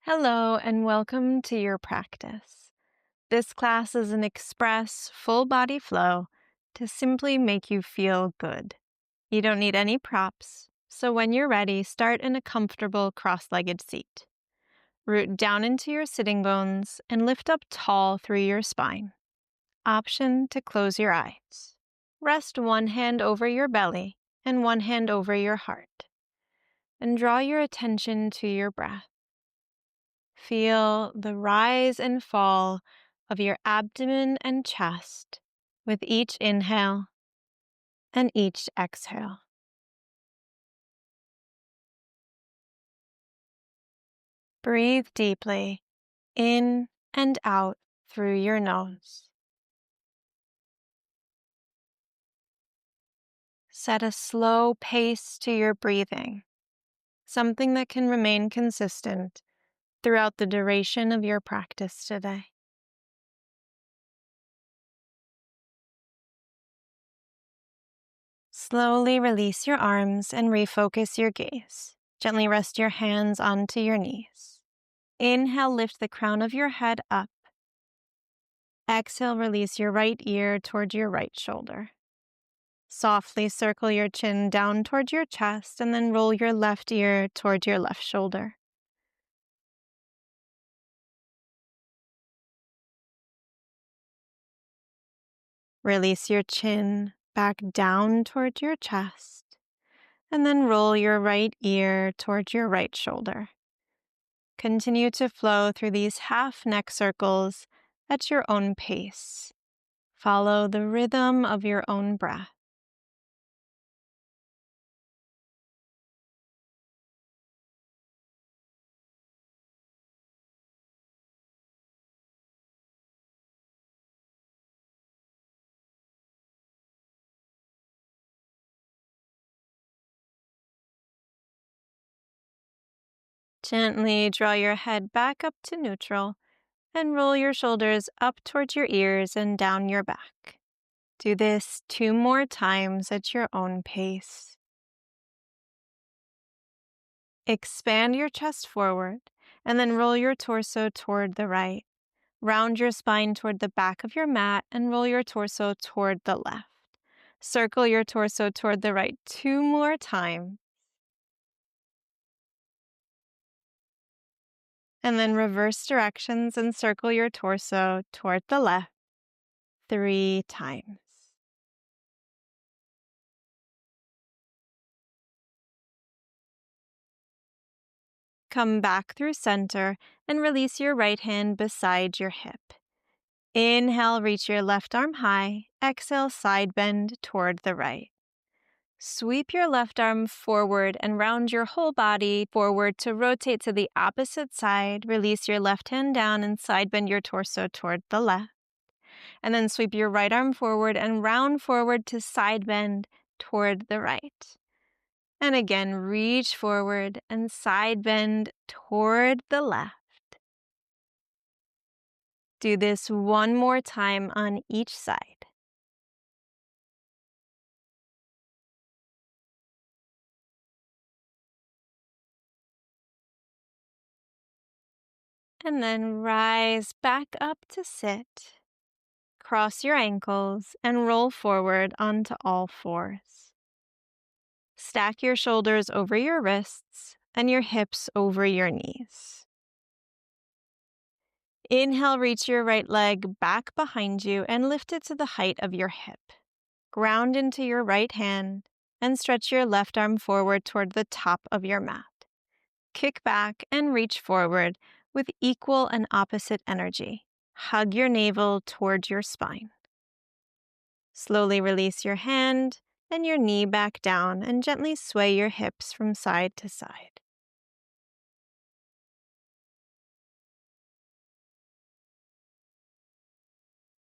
Hello and welcome to your practice. This class is an express, full body flow to simply make you feel good. You don't need any props, so when you're ready, start in a comfortable cross-legged seat. Root down into your sitting bones and lift up tall through your spine. Option to close your eyes. Rest one hand over your belly and one hand over your heart. And draw your attention to your breath. Feel the rise and fall of your abdomen and chest with each inhale and each exhale. Breathe deeply in and out through your nose. Set a slow pace to your breathing, something that can remain consistent throughout the duration of your practice today. Slowly release your arms and refocus your gaze. Gently rest your hands onto your knees. Inhale, lift the crown of your head up. Exhale, release your right ear toward your right shoulder. Softly circle your chin down toward your chest and then roll your left ear toward your left shoulder. Release your chin back down toward your chest and then roll your right ear toward your right shoulder. Continue to flow through these half neck circles at your own pace. Follow the rhythm of your own breath. Gently draw your head back up to neutral and roll your shoulders up towards your ears and down your back. Do this 2 more times at your own pace. Expand your chest forward and then roll your torso toward the right. Round your spine toward the back of your mat and roll your torso toward the left. Circle your torso toward the right 2 more times. And then reverse directions and circle your torso toward the left 3 times. Come back through center and release your right hand beside your hip. Inhale, reach your left arm high. Exhale, side bend toward the right. Sweep your left arm forward and round your whole body forward to rotate to the opposite side. Release your left hand down and side bend your torso toward the left. And then sweep your right arm forward and round forward to side bend toward the right. And again, reach forward and side bend toward the left. Do this 1 more time on each side. And then rise back up to sit. Cross your ankles and roll forward onto all fours. Stack your shoulders over your wrists and your hips over your knees. Inhale, reach your right leg back behind you and lift it to the height of your hip. Ground into your right hand and stretch your left arm forward toward the top of your mat. Kick back and reach forward with equal and opposite energy. Hug your navel toward your spine. Slowly release your hand and your knee back down and gently sway your hips from side to side.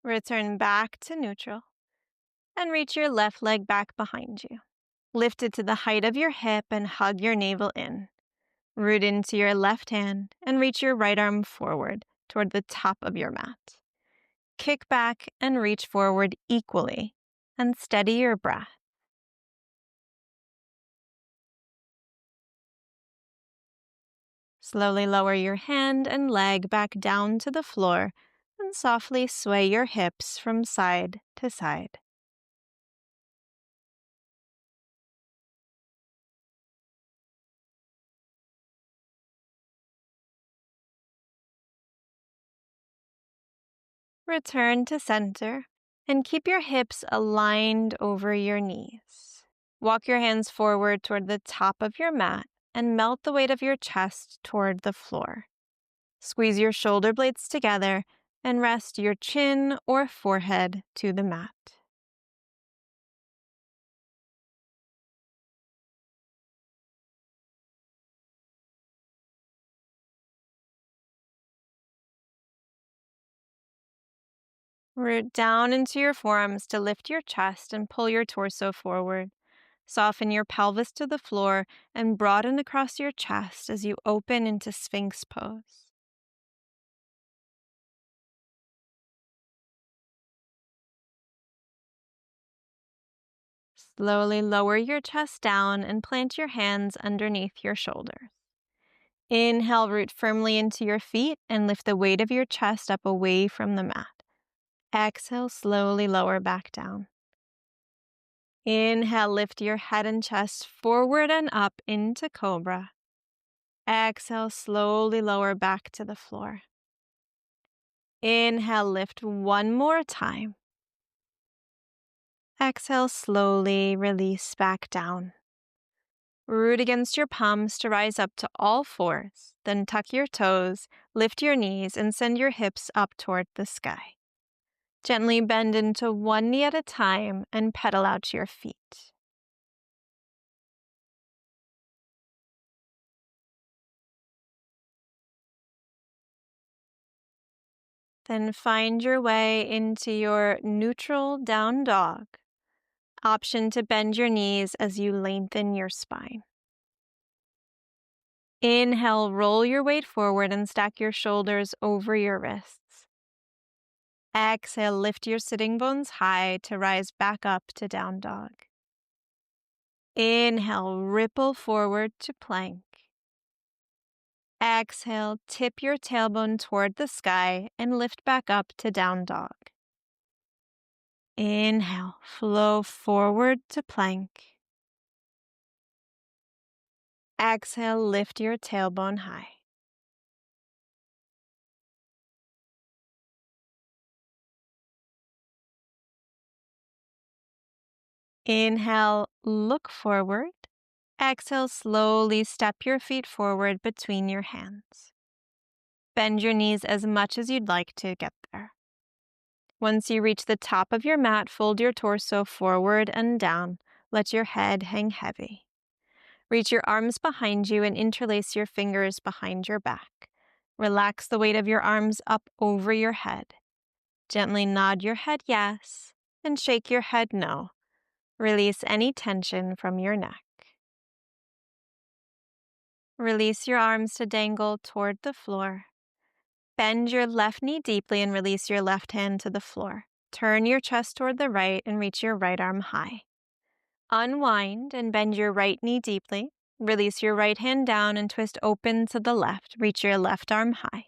Return back to neutral and reach your left leg back behind you. Lift it to the height of your hip and hug your navel in. Root into your left hand and reach your right arm forward toward the top of your mat. Kick back and reach forward equally and steady your breath. Slowly lower your hand and leg back down to the floor and softly sway your hips from side to side. Return to center and keep your hips aligned over your knees. Walk your hands forward toward the top of your mat and melt the weight of your chest toward the floor. Squeeze your shoulder blades together and rest your chin or forehead to the mat. Root down into your forearms to lift your chest and pull your torso forward. Soften your pelvis to the floor and broaden across your chest as you open into Sphinx pose. Slowly lower your chest down and plant your hands underneath your shoulders. Inhale, root firmly into your feet and lift the weight of your chest up away from the mat. Exhale, slowly lower back down. Inhale, lift your head and chest forward and up into cobra. Exhale, slowly lower back to the floor. Inhale, lift one more time. Exhale, slowly release back down. Root against your palms to rise up to all fours. Then tuck your toes, lift your knees, and send your hips up toward the sky. Gently bend into one knee at a time and pedal out your feet. Then find your way into your neutral down dog. Option to bend your knees as you lengthen your spine. Inhale, roll your weight forward and stack your shoulders over your wrists. Exhale, lift your sitting bones high to rise back up to down dog. Inhale, ripple forward to plank. Exhale, tip your tailbone toward the sky and lift back up to down dog. Inhale, flow forward to plank. Exhale, lift your tailbone high. Inhale, look forward. Exhale, slowly step your feet forward between your hands. Bend your knees as much as you'd like to get there. Once you reach the top of your mat, fold your torso forward and down. Let your head hang heavy. Reach your arms behind you and interlace your fingers behind your back. Relax the weight of your arms up over your head. Gently nod your head yes and shake your head no. Release any tension from your neck. Release your arms to dangle toward the floor. Bend your left knee deeply and release your left hand to the floor. Turn your chest toward the right and reach your right arm high. Unwind and bend your right knee deeply. Release your right hand down and twist open to the left. Reach your left arm high.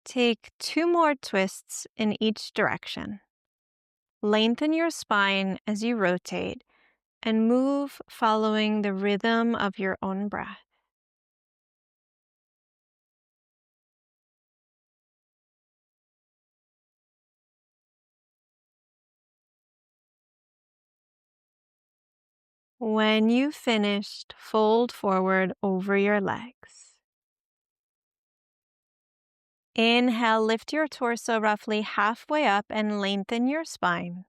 Take 2 more twists in each direction. Lengthen your spine as you rotate and move following the rhythm of your own breath. When you've finished, fold forward over your legs. Inhale, lift your torso roughly halfway up and lengthen your spine.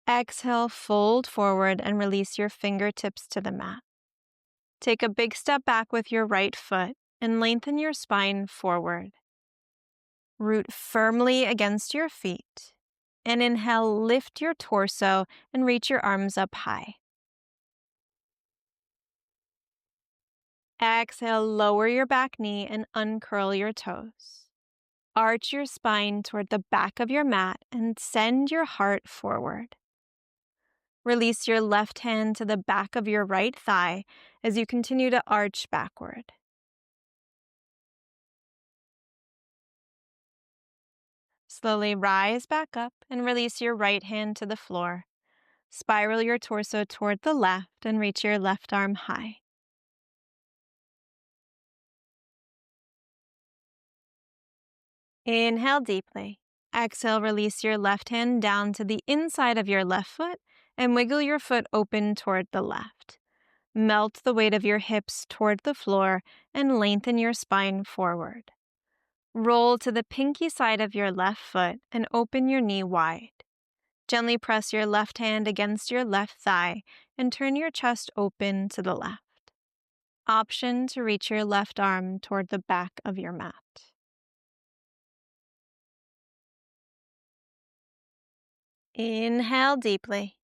Exhale, fold forward and release your fingertips to the mat. Take a big step back with your right foot and lengthen your spine forward. Root firmly against your feet. And inhale, lift your torso and reach your arms up high. Exhale, lower your back knee and uncurl your toes. Arch your spine toward the back of your mat and send your heart forward. Release your left hand to the back of your right thigh as you continue to arch backward. Slowly rise back up and release your right hand to the floor. Spiral your torso toward the left and reach your left arm high. Inhale deeply. Exhale, release your left hand down to the inside of your left foot and wiggle your foot open toward the left. Melt the weight of your hips toward the floor and lengthen your spine forward. Roll to the pinky side of your left foot and open your knee wide. Gently press your left hand against your left thigh and turn your chest open to the left. Option to reach your left arm toward the back of your mat. Inhale deeply.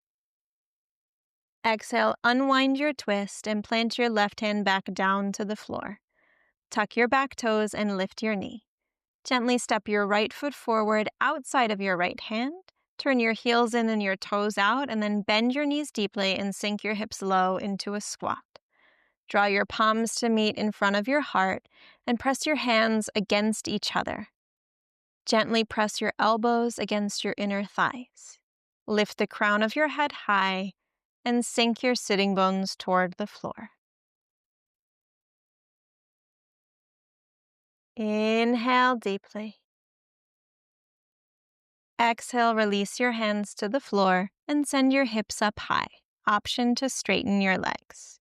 Exhale, unwind your twist and plant your left hand back down to the floor. Tuck your back toes and lift your knee. Gently step your right foot forward outside of your right hand. Turn your heels in and your toes out, and then bend your knees deeply and sink your hips low into a squat. Draw your palms to meet in front of your heart and press your hands against each other. Gently press your elbows against your inner thighs. Lift the crown of your head high and sink your sitting bones toward the floor. Inhale deeply. Exhale, release your hands to the floor and send your hips up high. Option to straighten your legs.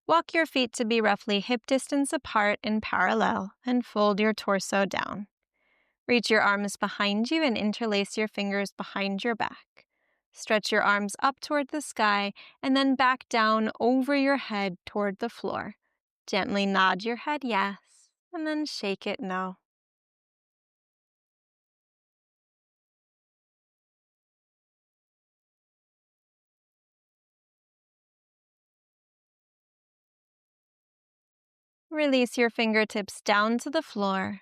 Walk your feet to be roughly hip distance apart in parallel and fold your torso down. Reach your arms behind you and interlace your fingers behind your back. Stretch your arms up toward the sky and then back down over your head toward the floor. Gently nod your head yes, and then shake it no. Release your fingertips down to the floor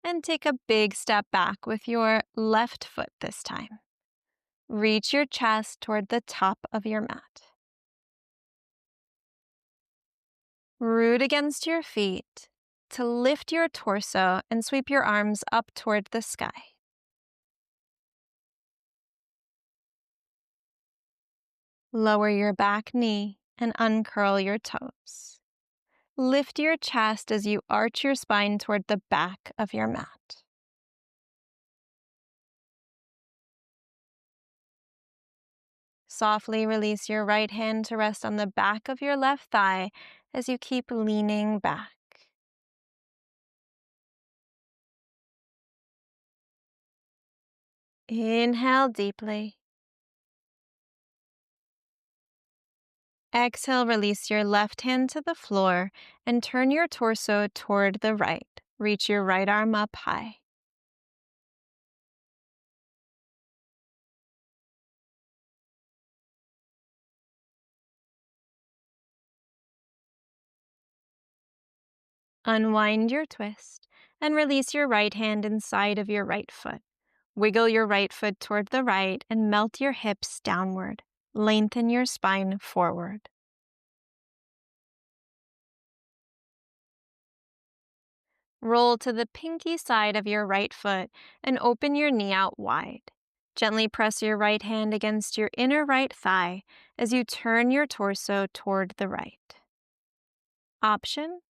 and take a big step back with your left foot this time. Reach your chest toward the top of your mat. Root against your feet to lift your torso and sweep your arms up toward the sky. Lower your back knee and uncurl your toes. Lift your chest as you arch your spine toward the back of your mat. Softly release your right hand to rest on the back of your left thigh as you keep leaning back. Inhale deeply. Exhale, release your left hand to the floor and turn your torso toward the right. Reach your right arm up high. Unwind your twist and release your right hand inside of your right foot. Wiggle your right foot toward the right and melt your hips downward. Lengthen your spine forward. Roll to the pinky side of your right foot and open your knee out wide. Gently press your right hand against your inner right thigh as you turn your torso toward the right. Option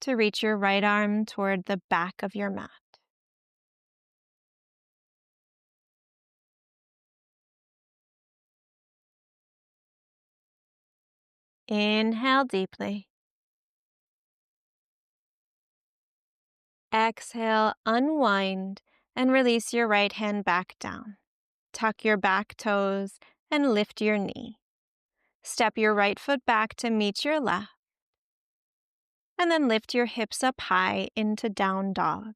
to reach your right arm toward the back of your mat. Inhale deeply. Exhale, unwind, and release your right hand back down. Tuck your back toes and lift your knee. Step your right foot back to meet your left, and then lift your hips up high into down dog.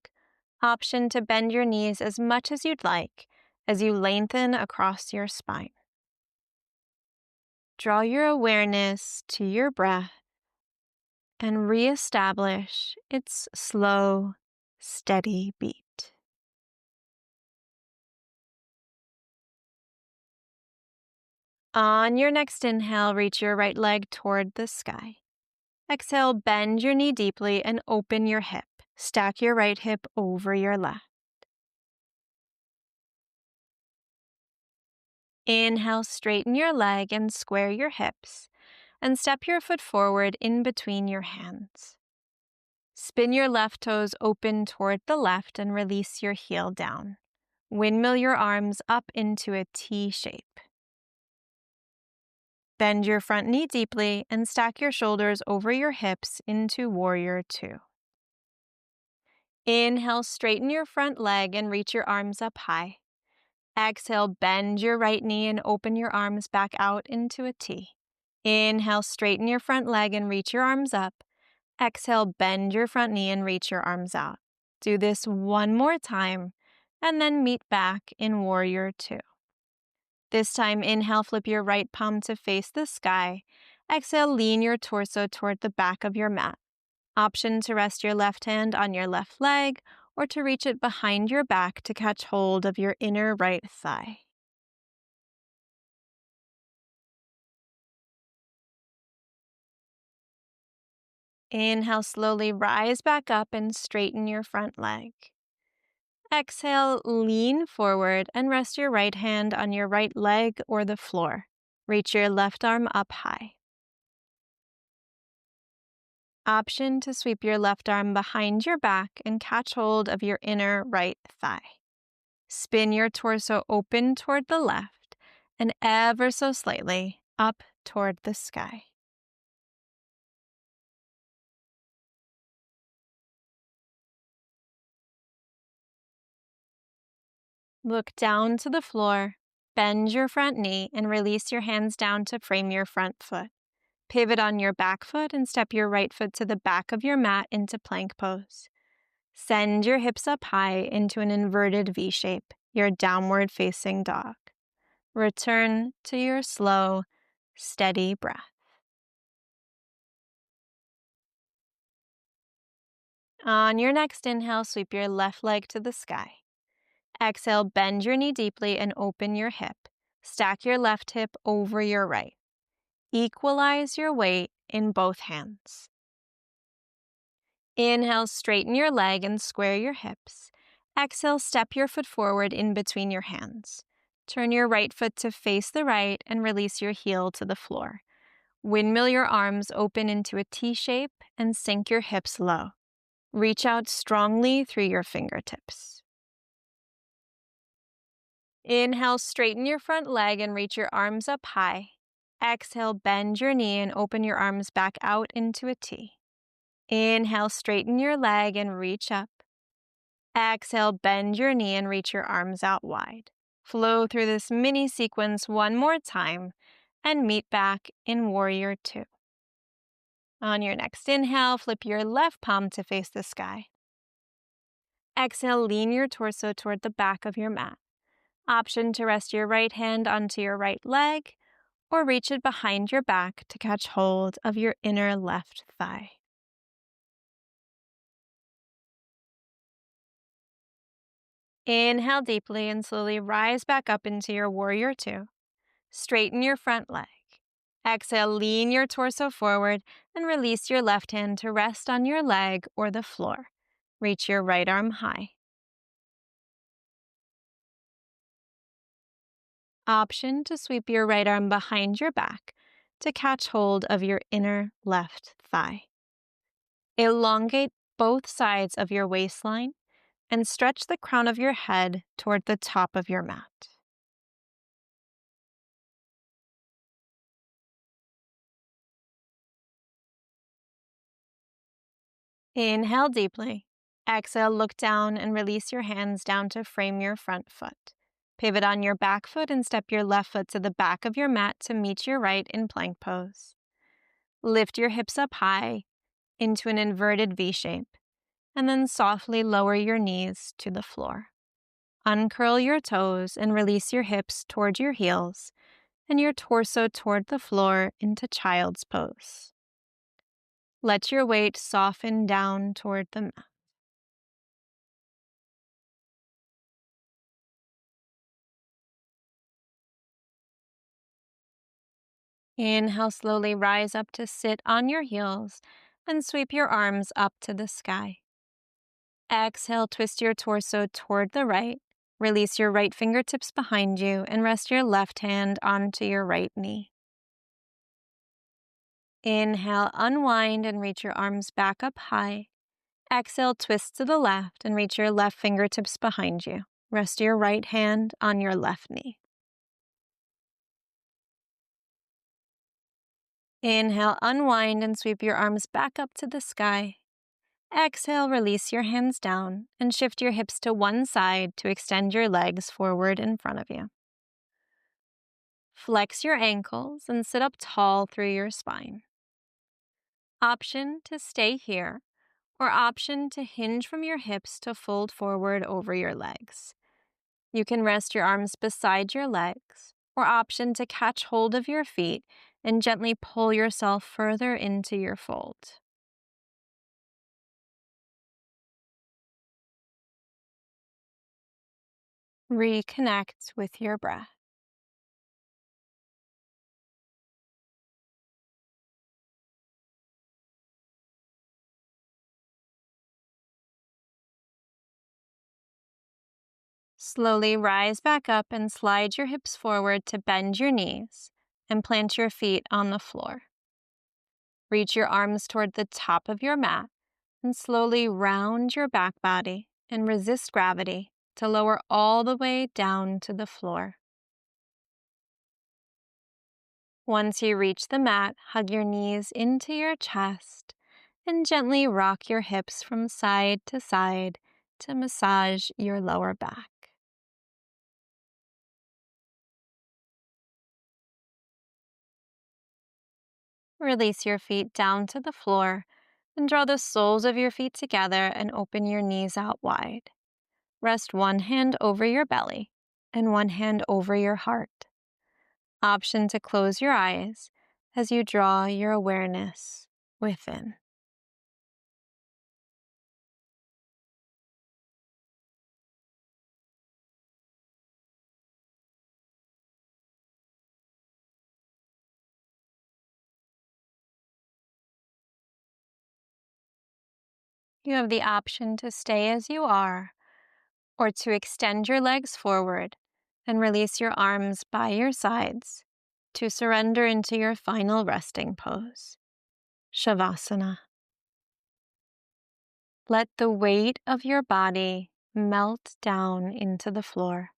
Option to bend your knees as much as you'd like as you lengthen across your spine. Draw your awareness to your breath and reestablish its slow, steady beat. On your next inhale, reach your right leg toward the sky. Exhale, bend your knee deeply and open your hip. Stack your right hip over your left. Inhale, straighten your leg and square your hips, and step your foot forward in between your hands. Spin your left toes open toward the left and release your heel down. Windmill your arms up into a T shape. Bend your front knee deeply and stack your shoulders over your hips into Warrior Two. Inhale, straighten your front leg and reach your arms up high. Exhale, bend your right knee and open your arms back out into a T. Inhale, straighten your front leg and reach your arms up. Exhale, bend your front knee and reach your arms out. Do this one more time, and then meet back in Warrior Two. This time, inhale, flip your right palm to face the sky. Exhale, lean your torso toward the back of your mat. Option to rest your left hand on your left leg or to reach it behind your back to catch hold of your inner right thigh. Inhale, slowly rise back up and straighten your front leg. Exhale, lean forward and rest your right hand on your right leg or the floor. Reach your left arm up high. Option to sweep your left arm behind your back and catch hold of your inner right thigh. Spin your torso open toward the left and ever so slightly up toward the sky. Look down to the floor, bend your front knee, and release your hands down to frame your front foot. Pivot on your back foot and step your right foot to the back of your mat into plank pose. Send your hips up high into an inverted V shape, your downward facing dog. Return to your slow, steady breath. On your next inhale, sweep your left leg to the sky. Exhale, bend your knee deeply and open your hip. Stack your left hip over your right. Equalize your weight in both hands. Inhale, straighten your leg and square your hips. Exhale, step your foot forward in between your hands. Turn your right foot to face the right and release your heel to the floor. Windmill your arms open into a T shape and sink your hips low. Reach out strongly through your fingertips. Inhale, straighten your front leg and reach your arms up high. Exhale, bend your knee and open your arms back out into a T. Inhale, straighten your leg and reach up. Exhale, bend your knee and reach your arms out wide. Flow through this mini sequence one more time and meet back in Warrior Two. On your next inhale, flip your left palm to face the sky. Exhale, lean your torso toward the back of your mat. Option to rest your right hand onto your right leg or reach it behind your back to catch hold of your inner left thigh. Inhale deeply and slowly rise back up into your Warrior Two. Straighten your front leg. Exhale, lean your torso forward and release your left hand to rest on your leg or the floor. Reach your right arm high. Option to sweep your right arm behind your back to catch hold of your inner left thigh. Elongate both sides of your waistline and stretch the crown of your head toward the top of your mat. Inhale deeply. Exhale, look down and release your hands down to frame your front foot. Pivot on your back foot and step your left foot to the back of your mat to meet your right in plank pose. Lift your hips up high into an inverted V shape, and then softly lower your knees to the floor. Uncurl your toes and release your hips toward your heels and your torso toward the floor into child's pose. Let your weight soften down toward the mat. Inhale, slowly rise up to sit on your heels and sweep your arms up to the sky. Exhale, twist your torso toward the right. Release your right fingertips behind you and rest your left hand onto your right knee. Inhale, unwind and reach your arms back up high. Exhale, twist to the left and reach your left fingertips behind you. Rest your right hand on your left knee. Inhale, unwind and sweep your arms back up to the sky. Exhale, release your hands down and shift your hips to one side to extend your legs forward in front of you. Flex your ankles and sit up tall through your spine. Option to stay here, or option to hinge from your hips to fold forward over your legs. You can rest your arms beside your legs, or option to catch hold of your feet and gently pull yourself further into your fold. Reconnect with your breath. Slowly rise back up and slide your hips forward to bend your knees and plant your feet on the floor. Reach your arms toward the top of your mat and slowly round your back body and resist gravity to lower all the way down to the floor. Once you reach the mat, hug your knees into your chest and gently rock your hips from side to massage your lower back. Release your feet down to the floor and draw the soles of your feet together and open your knees out wide. Rest one hand over your belly and one hand over your heart. Option to close your eyes as you draw your awareness within. You have the option to stay as you are or to extend your legs forward and release your arms by your sides to surrender into your final resting pose, Savasana. Let the weight of your body melt down into the floor.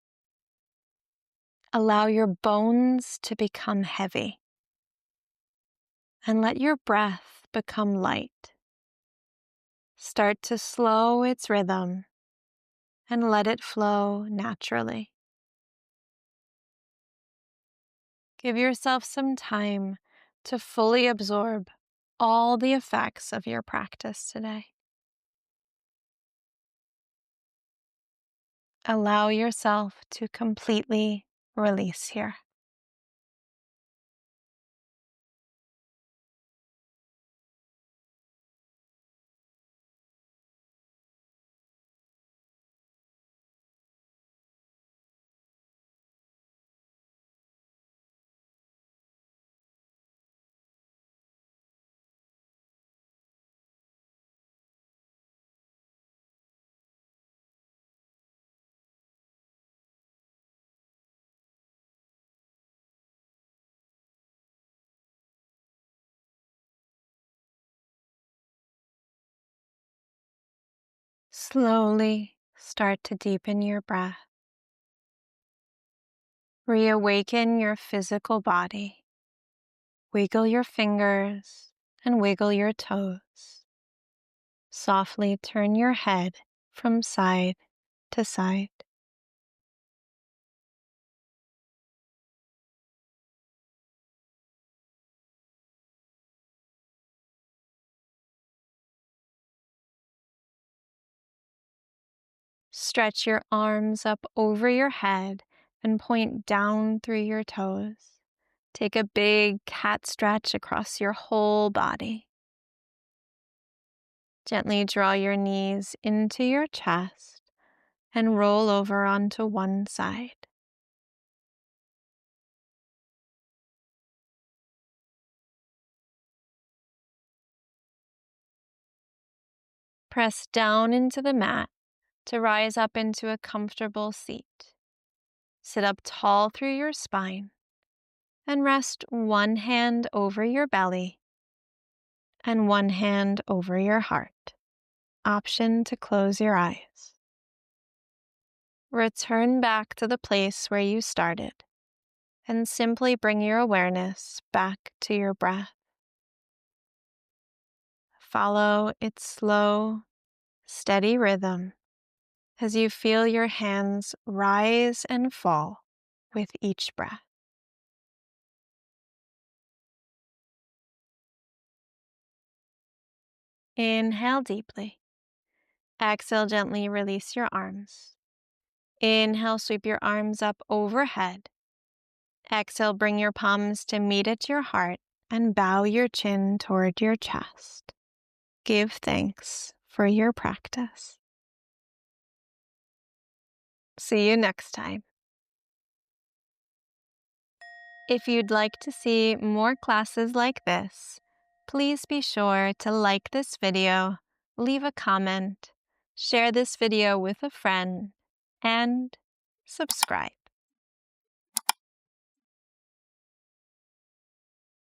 Allow your bones to become heavy and let your breath become light. Start to slow its rhythm and let it flow naturally. Give yourself some time to fully absorb all the effects of your practice today. Allow yourself to completely release here. Slowly start to deepen your breath. Reawaken your physical body. Wiggle your fingers and wiggle your toes. Softly turn your head from side to side. Stretch your arms up over your head and point down through your toes. Take a big cat stretch across your whole body. Gently draw your knees into your chest and roll over onto one side. Press down into the mat to rise up into a comfortable seat. Sit up tall through your spine and rest one hand over your belly and one hand over your heart. Option to close your eyes. Return back to the place where you started and simply bring your awareness back to your breath. Follow its slow, steady rhythm as you feel your hands rise and fall with each breath. Inhale deeply. Exhale, gently release your arms. Inhale, sweep your arms up overhead. Exhale, bring your palms to meet at your heart and bow your chin toward your chest. Give thanks for your practice. See you next time. If you'd like to see more classes like this, please be sure to like this video, leave a comment, share this video with a friend, and subscribe.